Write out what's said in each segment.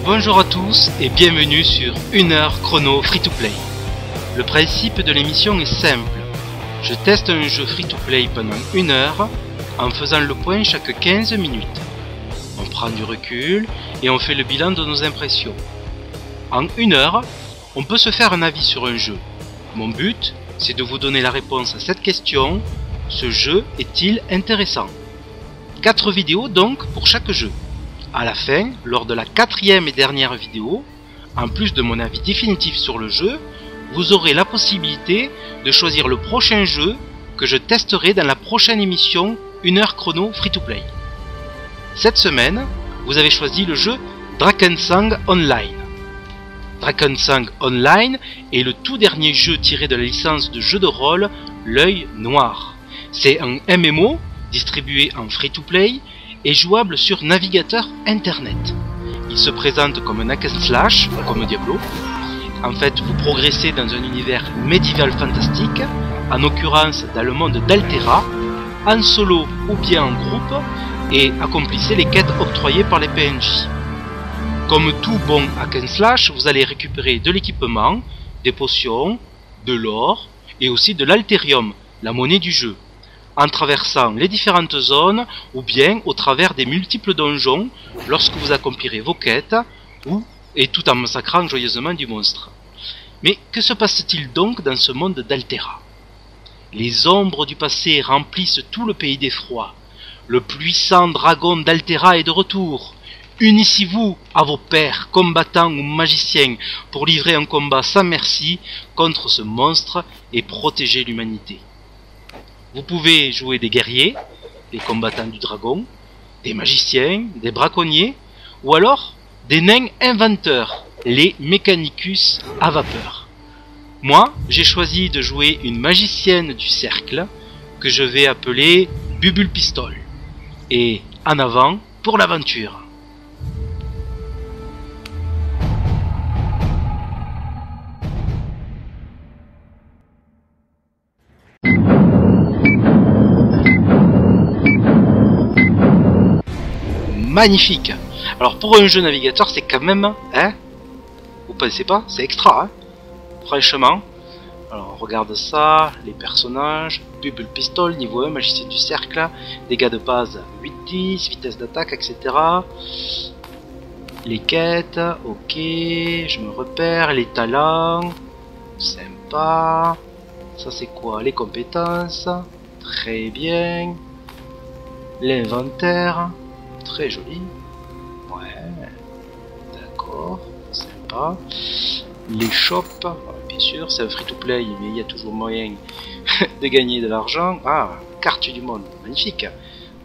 Bonjour à tous et bienvenue sur 1 heure chrono free-to-play. Le principe de l'émission est simple. Je teste un jeu free-to-play pendant 1 heure en faisant le point chaque 15 minutes. On prend du recul et on fait le bilan de nos impressions. En 1 heure, on peut se faire un avis sur un jeu. Mon but, c'est de vous donner la réponse à cette question. Ce jeu est-il intéressant? 4 vidéos donc pour chaque jeu. À la fin, lors de la 4e et dernière vidéo, en plus de mon avis définitif sur le jeu, vous aurez la possibilité de choisir le prochain jeu que je testerai dans la prochaine émission 1 heure chrono free-to-play. Cette semaine, vous avez choisi le jeu Drakensang Online. Drakensang Online est le tout dernier jeu tiré de la licence de jeu de rôle L'Œil Noir. C'est un MMO distribué en free-to-play et jouable sur navigateur internet. Il se présente comme un hack and slash, comme Diablo. En fait, vous progressez dans un univers médiéval fantastique, en l'occurrence dans le monde d'Altera, en solo ou bien en groupe, et accomplissez les quêtes octroyées par les PNJ. Comme tout bon hack and slash, vous allez récupérer de l'équipement, des potions, de l'or, et aussi de l'altérium, la monnaie du jeu, en traversant les différentes zones ou bien au travers des multiples donjons lorsque vous accomplirez vos quêtes et tout en massacrant joyeusement du monstre. Mais que se passe-t-il donc dans ce monde d'Altera? Les ombres du passé remplissent tout le pays d'effroi. Le puissant dragon d'Altera est de retour. Unissez-vous à vos pairs, combattants ou magiciens, pour livrer un combat sans merci contre ce monstre et protéger l'humanité. Vous pouvez jouer des guerriers, des combattants du dragon, des magiciens, des braconniers, ou alors des nains inventeurs, les Mechanicus à vapeur. Moi, j'ai choisi de jouer une magicienne du cercle, que je vais appeler Bubule Pistol. Et en avant pour l'aventure. Magnifique. Alors pour un jeu navigateur, c'est quand même, hein, vous pensez pas, c'est extra, hein, franchement. Alors on regarde ça, les personnages, Bubble Pistol, niveau 1, magicien du cercle, dégâts de base 8-10, vitesse d'attaque, etc. Les quêtes, ok, je me repère, les talents, sympa. Ça c'est quoi? Les compétences, très bien. L'inventaire. Très joli. Ouais. D'accord. Sympa. Les shops. Bien sûr, c'est un free-to-play, mais il y a toujours moyen de gagner de l'argent. Ah, carte du monde. Magnifique.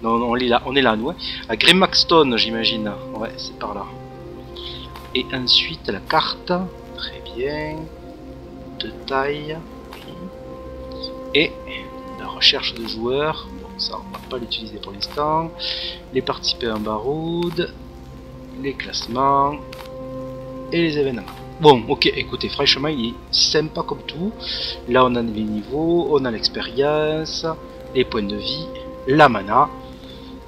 Non, on est là, nous. Hein. À Grimmaxstone, j'imagine. Ouais, c'est par là. Et ensuite, la carte. Très bien. De taille. Et la recherche de joueurs. Ça, on va pas l'utiliser pour l'instant. Les participants en baroude, les classements et les événements. Bon, ok, écoutez, franchement, il est sympa comme tout. Là, on a les niveaux, on a l'expérience, les points de vie, la mana.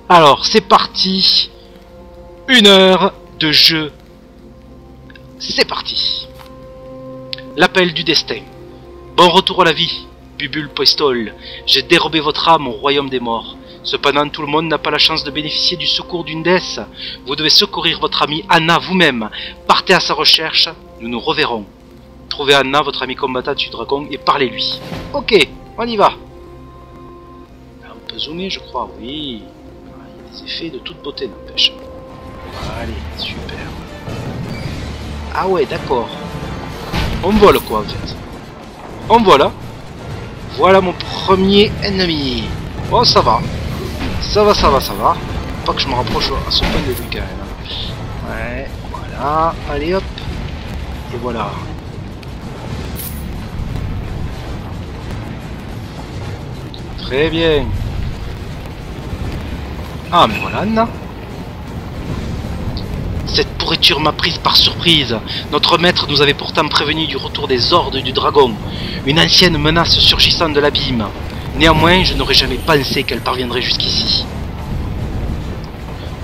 Alors, c'est parti. 1 heure de jeu. C'est parti. L'appel du destin. Bon retour à la vie. Bubule Pistol, j'ai dérobé votre âme au royaume des morts. Cependant, tout le monde n'a pas la chance de bénéficier du secours d'une déesse. Vous devez secourir votre amie Anna vous-même. Partez à sa recherche, nous nous reverrons. Trouvez Anna, votre amie combattante du dragon, et parlez-lui. Ok, on y va. Là, on peut zoomer, je crois, oui. Il y a des effets de toute beauté, n'empêche. Allez, super. Ah ouais, d'accord. On vole quoi, en fait. On vole. Voilà mon premier ennemi. Oh, ça va. Ça va. Pas que je me rapproche à ce point de vue quand même. Ouais, voilà. Allez hop. Et voilà. Très bien. Ah, mais voilà, Anna. Cette pourriture m'a prise par surprise. Notre maître nous avait pourtant prévenu du retour des hordes du dragon. Une ancienne menace surgissant de l'abîme. Néanmoins, je n'aurais jamais pensé qu'elle parviendrait jusqu'ici.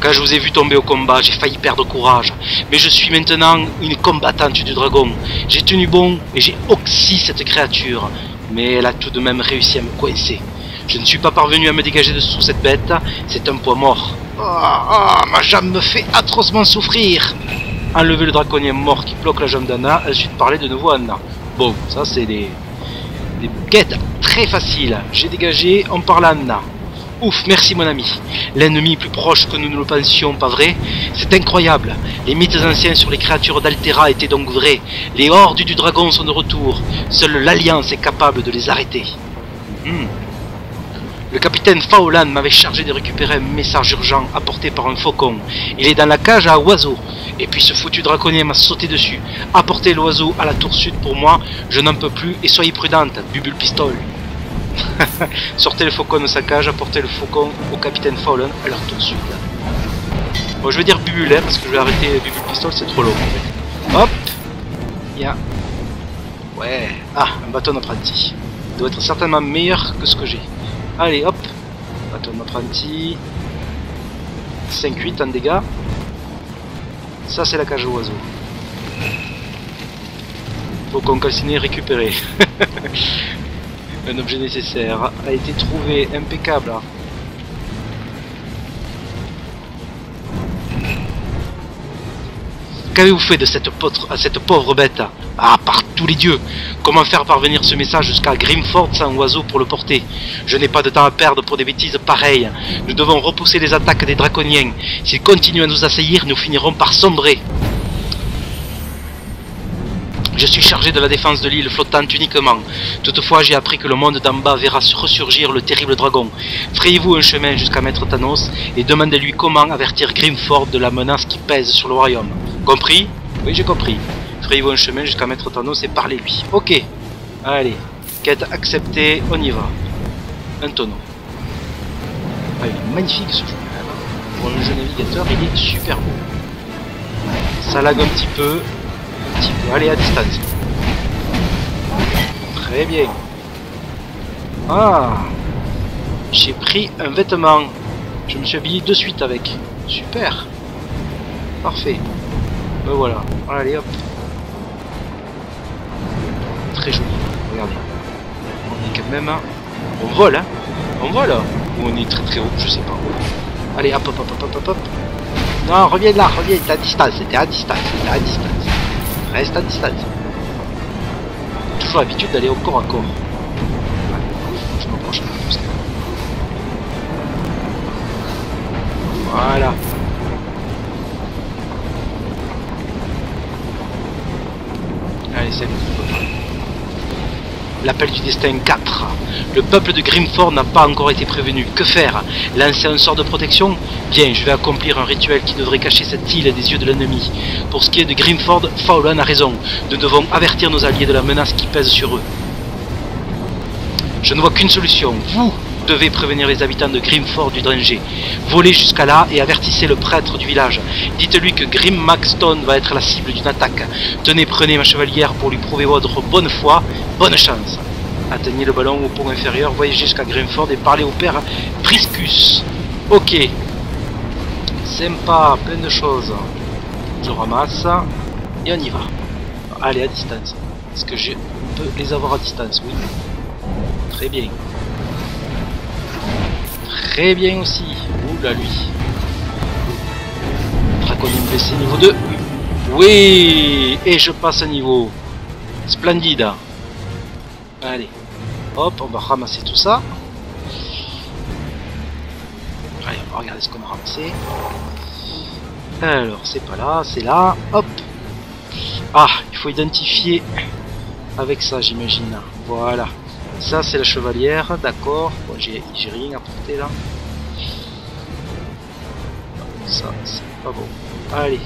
Quand je vous ai vu tomber au combat, j'ai failli perdre courage. Mais je suis maintenant une combattante du dragon. J'ai tenu bon et j'ai oxy cette créature. Mais elle a tout de même réussi à me coincer. Je ne suis pas parvenu à me dégager de sous cette bête. C'est un poids mort. Ma jambe me fait atrocement souffrir. Enlever le draconnier mort qui bloque la jambe d'Anna. Ensuite parler de nouveau à Anna. Bon, ça c'est des quêtes très faciles. J'ai dégagé, on parle à Anna. Ouf, merci mon ami. L'ennemi est plus proche que nous ne le pensions, pas vrai? C'est incroyable. Les mythes anciens sur les créatures d'Altera étaient donc vrais. Les hordes du dragon sont de retour. Seule l'Alliance est capable de les arrêter. Le capitaine Faolan m'avait chargé de récupérer un message urgent apporté par un faucon. Il est dans la cage à oiseaux. Et puis ce foutu draconnier m'a sauté dessus. Apportez l'oiseau à la tour sud pour moi. Je n'en peux plus et soyez prudente, Bubule Pistole. Sortez le faucon de sa cage, apportez le faucon au capitaine Faulen à leur tour sud. Bon, je vais dire Bubule, parce que je vais arrêter Bubule Pistole, c'est trop long en fait. Hop. Ouais. Ah, un bâton d'apprenti. Il doit être certainement meilleur que ce que j'ai. Allez, hop. Bâton d'apprenti. 5-8 en dégâts. Ça, c'est la cage aux oiseaux. Faucon calciné récupéré. Un objet nécessaire a été trouvé, impeccable. Qu'avez-vous fait de cette pauvre bête? Ah, par tous les dieux! Comment faire parvenir ce message jusqu'à Grimford sans oiseau pour le porter? Je n'ai pas de temps à perdre pour des bêtises pareilles. Nous devons repousser les attaques des draconiens. S'ils continuent à nous assaillir, nous finirons par sombrer. Je suis chargé de la défense de l'île flottante uniquement. Toutefois, j'ai appris que le monde d'en bas verra ressurgir le terrible dragon. Frayez-vous un chemin jusqu'à Maître Thanos et demandez-lui comment avertir Grimford de la menace qui pèse sur le royaume. Compris? Oui, j'ai compris. Frayez-vous un chemin jusqu'à Maître Thanos et parlez-lui. Ok. Allez. Quête acceptée, on y va. Un tonneau. Ah, il est magnifique ce jeu. Pour un jeu navigateur, il est super beau. Ça lag un petit peu. Allez, à distance. Très bien. Ah, j'ai pris un vêtement. Je me suis habillé de suite avec. Super. Parfait. Ben voilà. Allez, hop. Très joli. Regardez. On est quand même... On vole, hein. On vole. Ou on est très très haut, je sais pas. Allez, hop, hop, hop, hop, hop, hop. Non, reviens là, reviens. T'es à distance. T'es à distance. T'es à distance. Reste à distance. Toujours l'habitude d'aller au corps à corps. Je m'approche un peu. Voilà. Allez, salut. L'appel du destin 4. Le peuple de Grimford n'a pas encore été prévenu. Que faire? Lancer un sort de protection? Bien, je vais accomplir un rituel qui devrait cacher cette île des yeux de l'ennemi. Pour ce qui est de Grimford, Faulan a raison. Nous devons avertir nos alliés de la menace qui pèse sur eux. Je ne vois qu'une solution. Vous devez prévenir les habitants de Grimford du danger. Volez jusqu'à là et avertissez le prêtre du village. Dites-lui que Grim Maxstone va être la cible d'une attaque. Tenez, prenez ma chevalière pour lui prouver votre bonne foi. Bonne chance. Atteignez le ballon au pont inférieur, voyagez jusqu'à Grimford et parlez au père Priscus. Ok. Sympa, plein de choses. Je ramasse et on y va. Allez, à distance. Est-ce que je peux les avoir à distance? Oui. Très bien. Très bien aussi. Oula lui. Draconnier blessé niveau 2. Oui. Et je passe à niveau. Splendide. Allez. Hop, on va ramasser tout ça. Allez, on va regarder ce qu'on a ramassé. Alors, c'est pas là, c'est là. Hop. Ah, il faut identifier avec ça, j'imagine. Voilà. Ça, c'est la chevalière, d'accord. Bon, j'ai rien à porter là. Ça, c'est pas bon. Allez.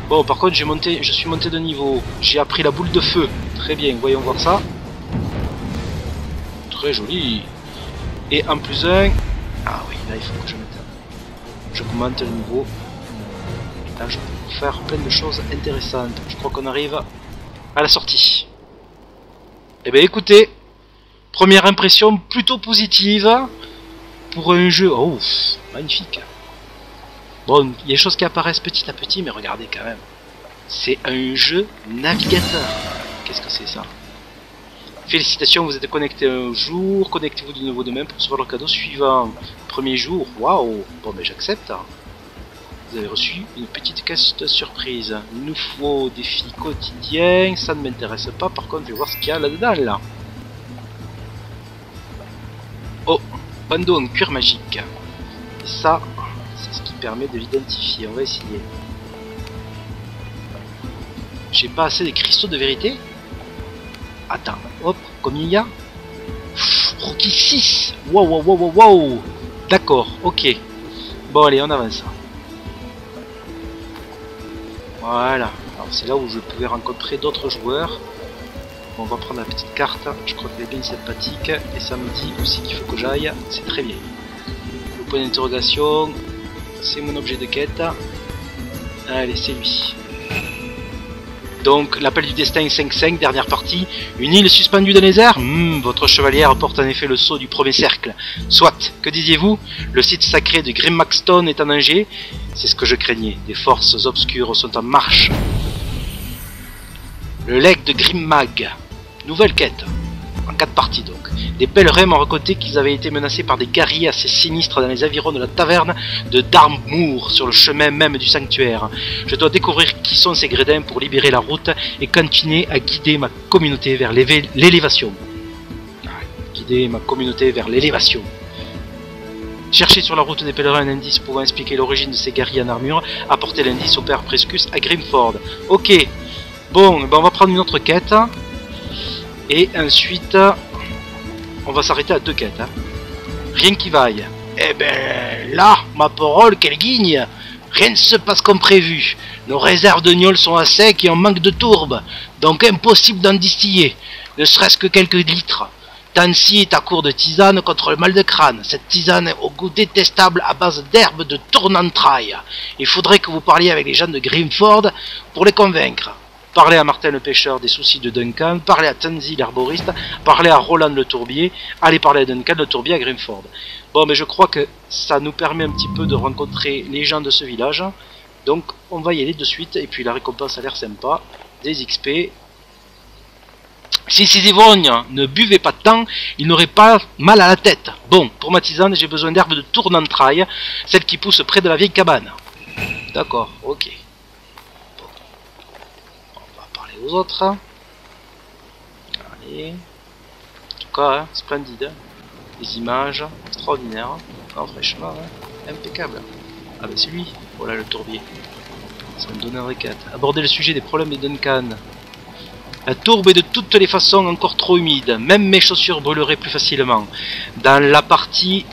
Bon, par contre, je suis monté de niveau. J'ai appris la boule de feu. Très bien, voyons voir ça. Très joli. Et en plus un... Ah oui, là, il faut que je mette... J'augmente le niveau. Là, je peux faire plein de choses intéressantes. Je crois qu'on arrive à la sortie. Eh bien écoutez, première impression plutôt positive pour un jeu. Oh, magnifique. Bon, il y a des choses qui apparaissent petit à petit, mais regardez quand même. C'est un jeu navigateur. Qu'est-ce que c'est ça? Félicitations, vous êtes connecté un jour, connectez-vous de nouveau demain pour recevoir le cadeau suivant. Premier jour, waouh. Bon, mais j'accepte. Vous avez reçu une petite caisse de surprise. Nouveau défi quotidien, ça ne m'intéresse pas. Par contre, je vais voir ce qu'il y a là-dedans, là. Oh, bandeau en cuir magique. Et ça, c'est ce qui permet de l'identifier. On va essayer. J'ai pas assez de cristaux de vérité? Attends, hop, combien il y a? Rocky 6. Wow, wow, wow, wow, wow. D'accord, ok. Bon, allez, on avance. Voilà. Alors, c'est là où je pouvais rencontrer d'autres joueurs. Bon, on va prendre la petite carte. Je crois qu'elle est bien sympathique. Et ça me dit aussi qu'il faut que j'aille. C'est très bien. Le point d'interrogation. C'est mon objet de quête. Allez, c'est lui. Donc, l'appel du destin 5-5, dernière partie. Une île suspendue dans les airs. Votre chevalière porte en effet le sceau du premier cercle. Soit, que disiez-vous? Le site sacré de Grimmaxstone est en danger. C'est ce que je craignais. Des forces obscures sont en marche. Le legs de Grimmag. Nouvelle quête. En 4 parties donc. Des pèlerins m'ont raconté qu'ils avaient été menacés par des guerriers assez sinistres dans les environs de la taverne de Darmour, sur le chemin même du sanctuaire. Je dois découvrir qui sont ces grédins pour libérer la route et continuer à guider ma communauté vers l'élévation. Guider ma communauté vers l'élévation. Chercher sur la route des pèlerins un indice pouvant expliquer l'origine de ces guerriers en armure. Apporter l'indice au père Priscus à Grimford. Ok. Bon, ben on va prendre une autre quête. Et ensuite... on va s'arrêter à 2 quêtes. Rien qui vaille. Eh ben là, ma parole, quelle guigne! Rien ne se passe comme prévu. Nos réserves de gnôle sont à sec et on manque de tourbe. Donc impossible d'en distiller. Ne serait-ce que quelques litres. Tansy est à court de tisane contre le mal de crâne. Cette tisane au goût détestable à base d'herbes de tournentrailles. Il faudrait que vous parliez avec les gens de Grimford pour les convaincre. Parlez à Martin le pêcheur des soucis de Duncan, parlez à Tansy l'herboriste, parlez à Roland le tourbier, allez parler à Duncan le tourbier à Grimford. Bon, mais je crois que ça nous permet un petit peu de rencontrer les gens de ce village. Donc on va y aller de suite, et puis la récompense a l'air sympa. Des XP. Si ces ivrognes ne buvaient pas de temps, ils n'auraient pas mal à la tête. Bon, pour ma tisane, j'ai besoin d'herbes de tournentrailles, celles qui poussent près de la vieille cabane. D'accord, ok. Aux autres. Allez. En tout cas, hein, splendide. Les images extraordinaires. Non, fraîchement, hein, impeccable. Ah ben c'est lui. Voilà le tourbier. Ça me donne un récat. Aborder le sujet des problèmes de Duncan. La tourbe est de toutes les façons encore trop humide. Même mes chaussures brûleraient plus facilement. Dans la partie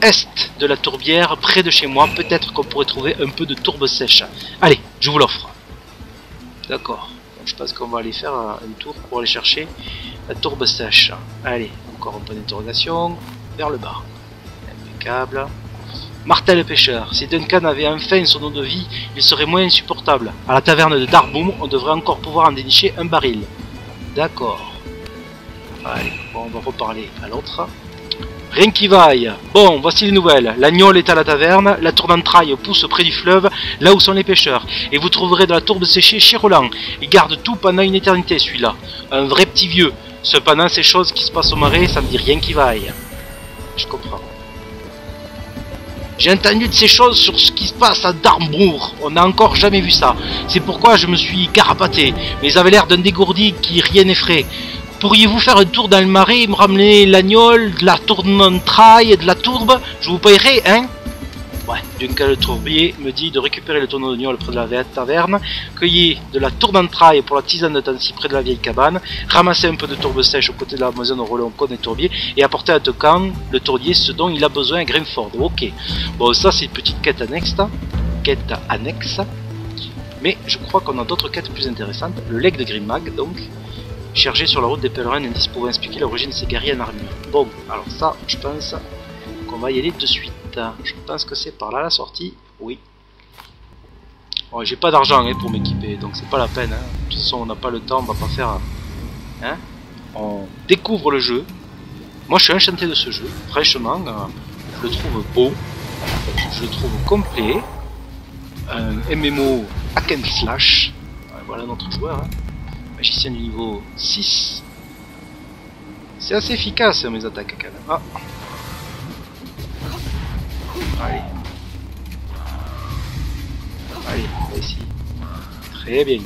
est de la tourbière, près de chez moi, peut-être qu'on pourrait trouver un peu de tourbe sèche. Allez, je vous l'offre. D'accord. Je pense qu'on va aller faire un tour pour aller chercher la tourbe sèche. Allez, encore un point d'interrogation. Vers le bas. Impeccable. Martin le pêcheur. Si Duncan avait enfin son eau de vie, il serait moins insupportable. À la taverne de Darboum, on devrait encore pouvoir en dénicher un baril. D'accord. Allez, bon, on va reparler à l'autre. Rien qui vaille. Bon, voici les nouvelles. L'agnole est à la taverne, la tournentraille pousse près du fleuve, là où sont les pêcheurs. Et vous trouverez de la tourbe séchée chez Roland. Il garde tout pendant une éternité, celui-là. Un vrai petit vieux. Cependant, ces choses qui se passent au marais, ça me dit rien qui vaille. Je comprends. J'ai entendu de ces choses sur ce qui se passe à Darmbourg. On n'a encore jamais vu ça. C'est pourquoi je me suis carapaté. Mais ils avaient l'air d'un dégourdi qui rien n'effraie. Pourriez-vous faire un tour dans le marais et me ramener l'agnole, de la tournentraille et de la tourbe? Je vous paierai, hein? Ouais, Duncan le tourbier me dit de récupérer le tonneau d'oignon près de la taverne, cueillir de la tournentraille pour la tisane de Tansy près de la vieille cabane, ramasser un peu de tourbe sèche aux côtés de la maison de Roland et tourbier, et apporter à Duncan, le tourbier, ce dont il a besoin à Grimford. Ok. Bon, ça c'est une petite quête annexe. Mais je crois qu'on a d'autres quêtes plus intéressantes. Le legs de Grimmag, donc. Chercher sur la route des pèlerins, indice pouvant expliquer l'origine de ces guerriers en armure. Bon, alors ça, je pense qu'on va y aller de suite. Je pense que c'est par là la sortie. Oui. Bon, j'ai pas d'argent pour m'équiper, donc c'est pas la peine. Hein. De toute façon, on n'a pas le temps, on va pas faire... Hein. On découvre le jeu. Moi, je suis enchanté de ce jeu. Franchement, je le trouve beau. Je le trouve complet. un MMO hack and slash. Voilà notre joueur, hein. Magicien du niveau 6. C'est assez efficace mes attaques quand même. Ah. Allez. Allez, on va ici. Très bien.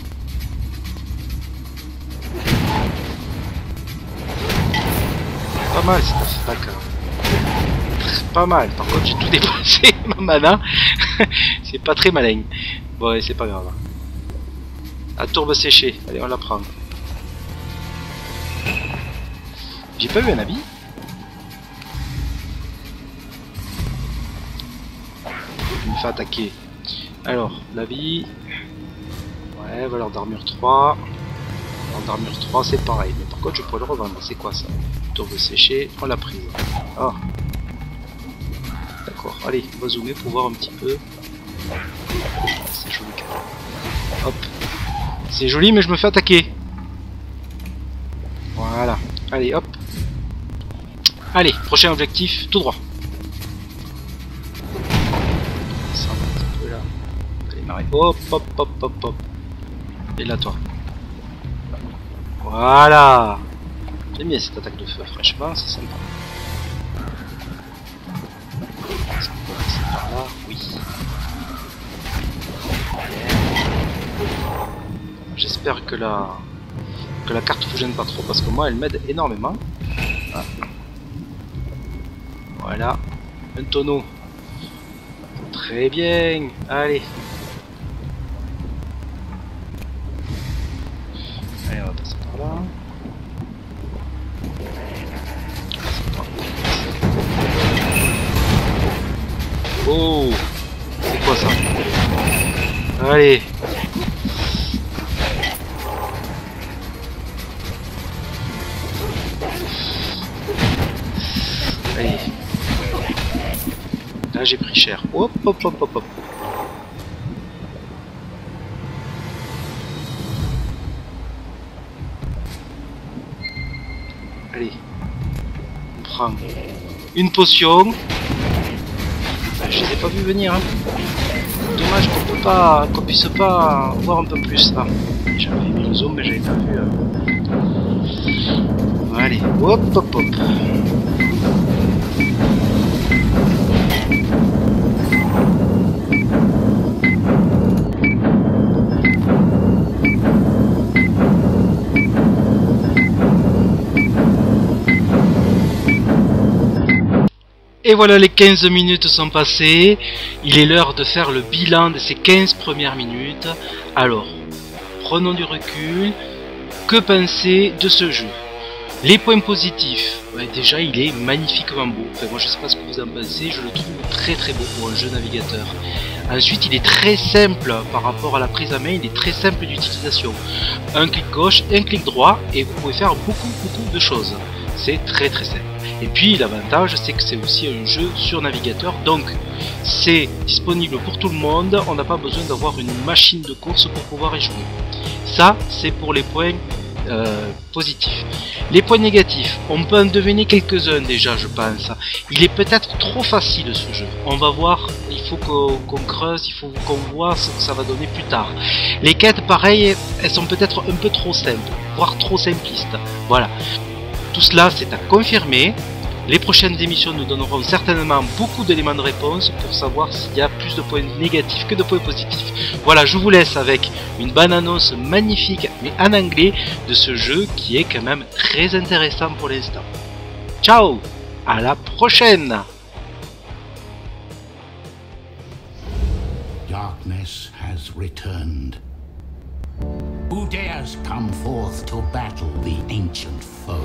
Pas mal cette attaque. Pas mal. Par contre, j'ai tout dépassé ma mana. C'est pas très malin. Bon, ouais, c'est pas grave. La tourbe séchée. Allez, on la prend. J'ai pas eu un habit. Il me fait attaquer. Alors, la vie. Ouais, valeur d'armure 3. Valeur d'armure 3, c'est pareil. Mais par contre, je pourrais le revendre. C'est quoi ça? Tourbe séchée, on l'a prise. Ah. D'accord, allez, on va zoomer pour voir un petit peu. C'est joli quand même. Hop. C'est joli, mais je me fais attaquer. Voilà. Allez, hop. Allez, prochain objectif, tout droit. Ça va un petit peu là. Allez, Marie. Hop, hop, hop, hop, hop. Et là, toi. Voilà. J'aime bien cette attaque de feu, franchement, c'est sympa. Est-ce qu'on peut passer par là? Oui. J'espère que la carte vous gêne pas trop, parce que moi, elle m'aide énormément. Ah. Voilà. Un tonneau. Très bien. Allez. Allez, on va passer par là. Oh, c'est quoi ça? Allez. Allez. Là j'ai pris cher. Hop hop hop hop hop. Allez. On prend une potion. Je les ai pas vu venir, hein. Dommage qu'on puisse pas voir un peu plus là. J'avais mis le zoom mais j'avais pas vu. Allez, hop hop hop. Et voilà, les 15 minutes sont passées. Il est l'heure de faire le bilan de ces 15 premières minutes. Alors, prenons du recul. Que penser de ce jeu? Les points positifs. Ouais, déjà, il est magnifiquement beau. Enfin, moi, je sais pas ce que vous en pensez. Je le trouve très très beau pour un jeu navigateur. Ensuite, il est très simple par rapport à la prise en main. Il est très simple d'utilisation. Un clic gauche, un clic droit. Et vous pouvez faire beaucoup de choses. C'est très très simple. Et puis l'avantage c'est que c'est aussi un jeu sur navigateur, donc c'est disponible pour tout le monde, on n'a pas besoin d'avoir une machine de course pour pouvoir y jouer. Ça c'est pour les points positifs. Les points négatifs, on peut en deviner quelques-uns déjà je pense. Il est peut-être trop facile ce jeu, on va voir, il faut qu'on creuse, il faut qu'on voit ce que ça va donner plus tard. Les quêtes pareil, elles sont peut-être un peu trop simples, voire trop simplistes, voilà. Tout cela, c'est à confirmer. Les prochaines émissions nous donneront certainement beaucoup d'éléments de réponse pour savoir s'il y a plus de points négatifs que de points positifs. Voilà, je vous laisse avec une bande-annonce magnifique, mais en anglais, de ce jeu qui est quand même très intéressant pour l'instant. Ciao, à la prochaine! Darkness has returned. Who dares come forth to battle the ancient foe?